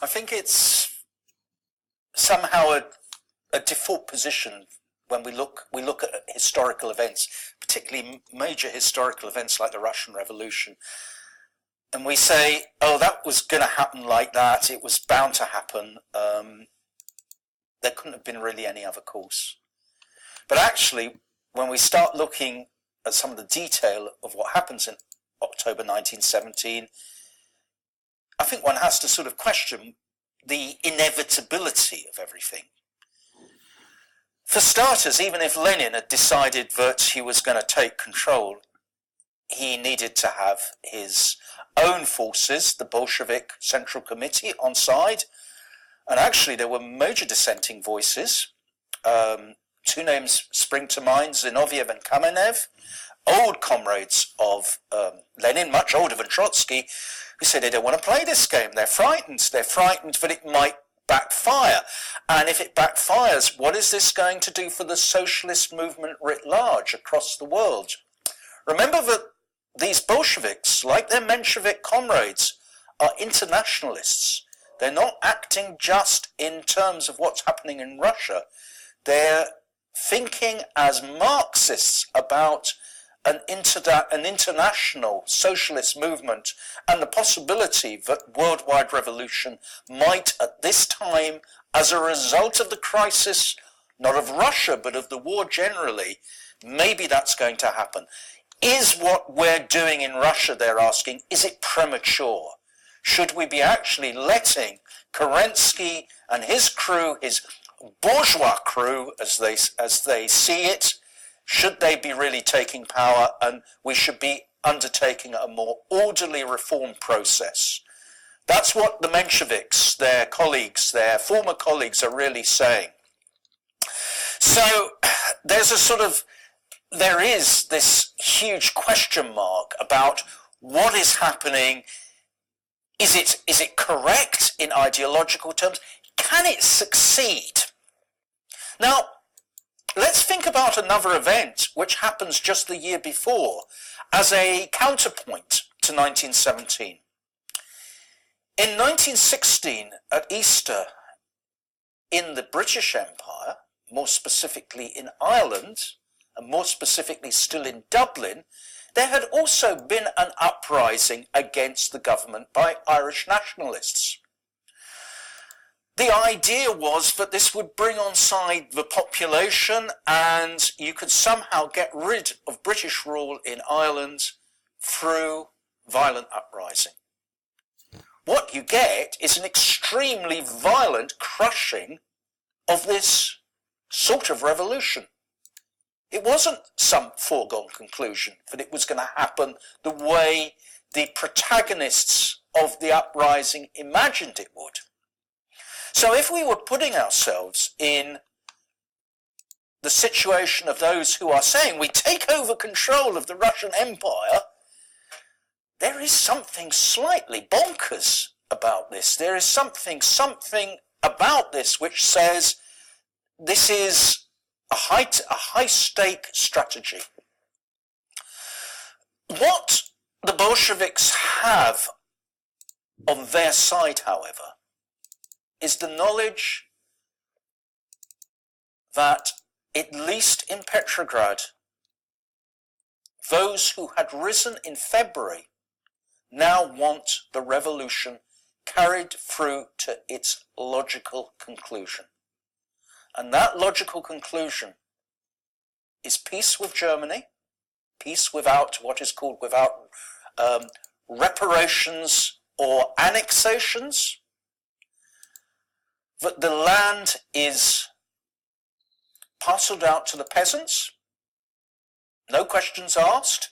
I think it's somehow a default position when we look at historical events, particularly major historical events like the Russian Revolution, and we say, oh, that was going to happen like that, it was bound to happen, there couldn't have been really any other course. But actually, when we start looking at some of the detail of what happens in October 1917, I think one has to sort of question the inevitability of everything. For starters, even if Lenin had decided that he was going to take control, he needed to have his own forces, the Bolshevik Central Committee, on side. And actually there were major dissenting voices. Two names spring to mind, Zinoviev and Kamenev, old comrades of Lenin, much older than Trotsky, who said they don't want to play this game. They're frightened that it might backfire. And if it backfires, what is this going to do for the socialist movement writ large across the world? Remember that these Bolsheviks, like their Menshevik comrades, are internationalists. They're not acting just in terms of what's happening in Russia. They're thinking as Marxists about an international socialist movement and the possibility that worldwide revolution might at this time, as a result of the crisis, not of Russia, but of the war generally, maybe that's going to happen. Is what we're doing in Russia, they're asking, is it premature? Should we be actually letting Kerensky and his crew, his bourgeois crew, as they see it, should they be really taking power, and we should be undertaking a more orderly reform process? That's what the Mensheviks, their colleagues, their former colleagues, are really saying. So there is this huge question mark about what is happening. Is it correct in ideological terms? Can it succeed? Now, let's think about another event which happens just the year before as a counterpoint to 1917. In 1916, at Easter, in the British Empire, more specifically in Ireland, and more specifically still in Dublin, there had also been an uprising against the government by Irish nationalists. The idea was that this would bring on side the population and you could somehow get rid of British rule in Ireland through violent uprising. What you get is an extremely violent crushing of this sort of revolution. It wasn't some foregone conclusion that it was going to happen the way the protagonists of the uprising imagined it would. So if we were putting ourselves in the situation of those who are saying we take over control of the Russian Empire, there is something slightly bonkers about this. There is something about this which says this is a high-stake strategy. What the Bolsheviks have on their side, however, is the knowledge that, at least in Petrograd, those who had risen in February now want the revolution carried through to its logical conclusion. And that logical conclusion is peace with Germany, peace without what is called reparations or annexations, that the land is parcelled out to the peasants, no questions asked,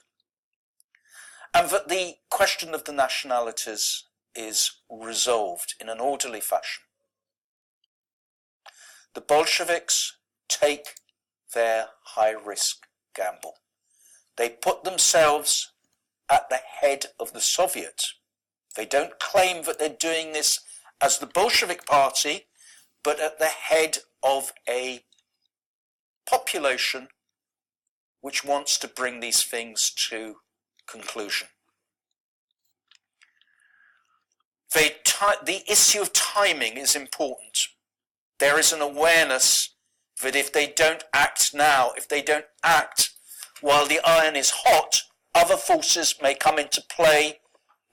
and that the question of the nationalities is resolved in an orderly fashion. The Bolsheviks take their high-risk gamble. They put themselves at the head of the Soviet. They don't claim that they're doing this as the Bolshevik Party, but at the head of a population which wants to bring these things to conclusion. They the issue of timing is important. There is an awareness that if they don't act now, if they don't act while the iron is hot, other forces may come into play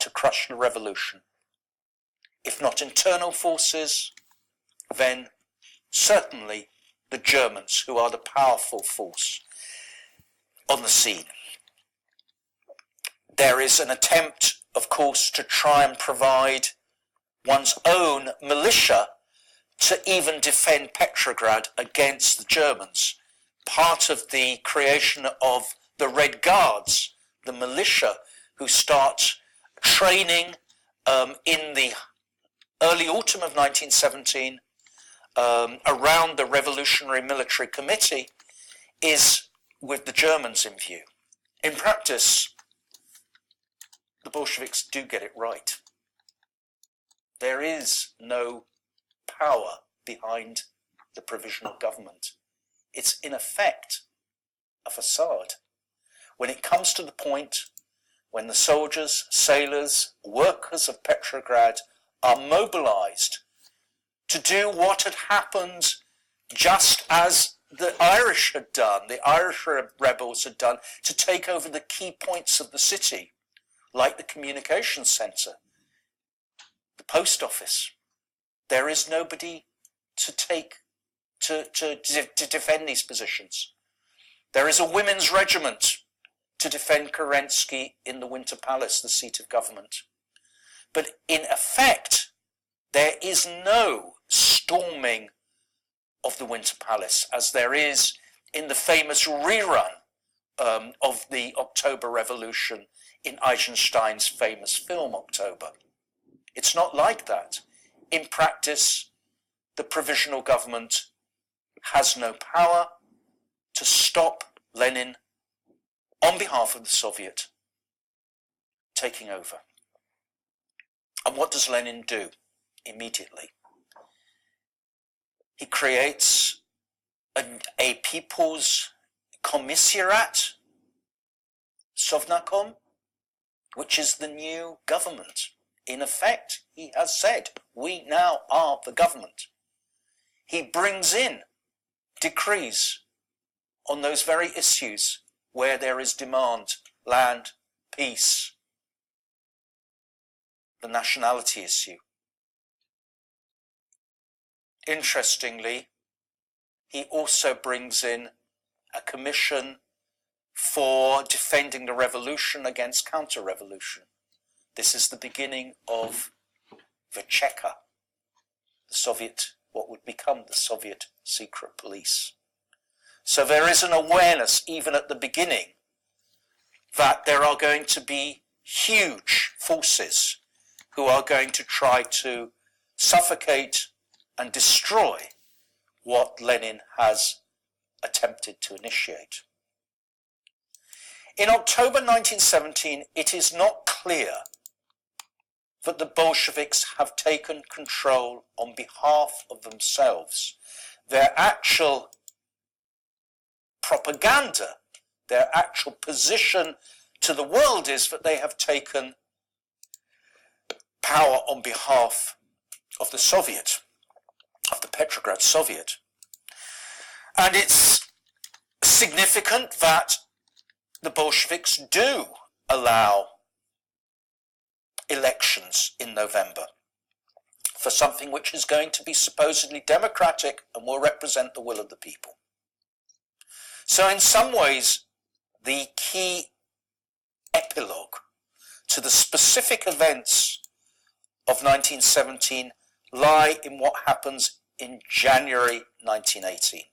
to crush the revolution. If not internal forces, then certainly the Germans, who are the powerful force on the scene. There is an attempt, of course, to try and provide one's own militia to even defend Petrograd against the Germans. Part of the creation of the Red Guards, the militia, who start training in the early autumn of 1917 around the Revolutionary Military Committee, is with the Germans in view. In practice, the Bolsheviks do get it right. There is no power behind the provisional government. It's in effect a facade. When it comes to the point when the soldiers, sailors, workers of Petrograd are mobilized to do what had happened just as the Irish had done, the Irish rebels had done, to take over the key points of the city, like the communications centre, the post office. There is nobody to defend these positions. There is a women's regiment to defend Kerensky in the Winter Palace, the seat of government. But in effect, there is no storming of the Winter Palace, as there is in the famous rerun of the October Revolution in Eisenstein's famous film October. It's not like that. In practice, the provisional government has no power to stop Lenin, on behalf of the Soviet, taking over. And what does Lenin do immediately? He creates a people's commissariat, Sovnakom, which is the new government. In effect, he has said, we now are the government. He brings in decrees on those very issues where there is demand: land, peace, the nationality issue. Interestingly, he also brings in a commission for defending the revolution against counter-revolution. This is the beginning of the Cheka, the Soviet, what would become the Soviet secret police. So there is an awareness, even at the beginning, that there are going to be huge forces who are going to try to suffocate and destroy what Lenin has attempted to initiate. In October 1917, it is not clear that the Bolsheviks have taken control on behalf of themselves. Their actual propaganda, their actual position to the world is that they have taken power on behalf of the Soviet, of the Petrograd Soviet. And it's significant that the Bolsheviks do allow elections in November for something which is going to be supposedly democratic and will represent the will of the people. So in some ways, the key epilogue to the specific events of 1917 lie in what happens in January 1918.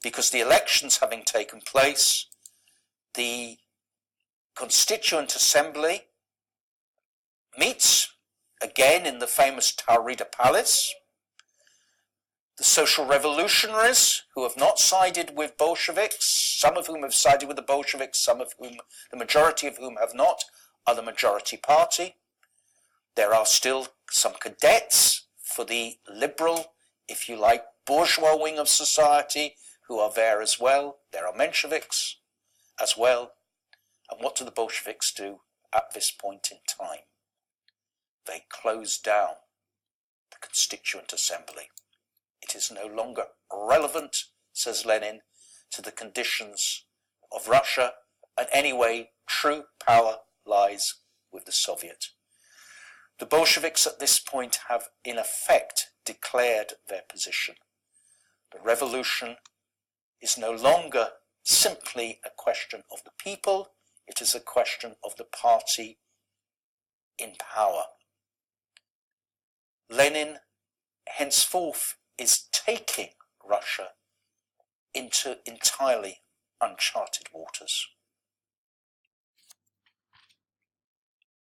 Because the elections having taken place, the Constituent Assembly meets again in the famous Taurida Palace. The social revolutionaries, who have not sided with Bolsheviks, some of whom have sided with the Bolsheviks, some of whom, the majority of whom have not, are the majority party. There are still some cadets for the liberal, if you like, bourgeois wing of society who are there as well. There are Mensheviks as well. And what do the Bolsheviks do at this point in time? they closed down the Constituent Assembly. It is no longer relevant, says Lenin, to the conditions of Russia, and anyway, true power lies with the Soviet. The Bolsheviks at this point have in effect declared their position. The revolution is no longer simply a question of the people, it is a question of the party in power. Lenin henceforth is taking Russia into entirely uncharted waters.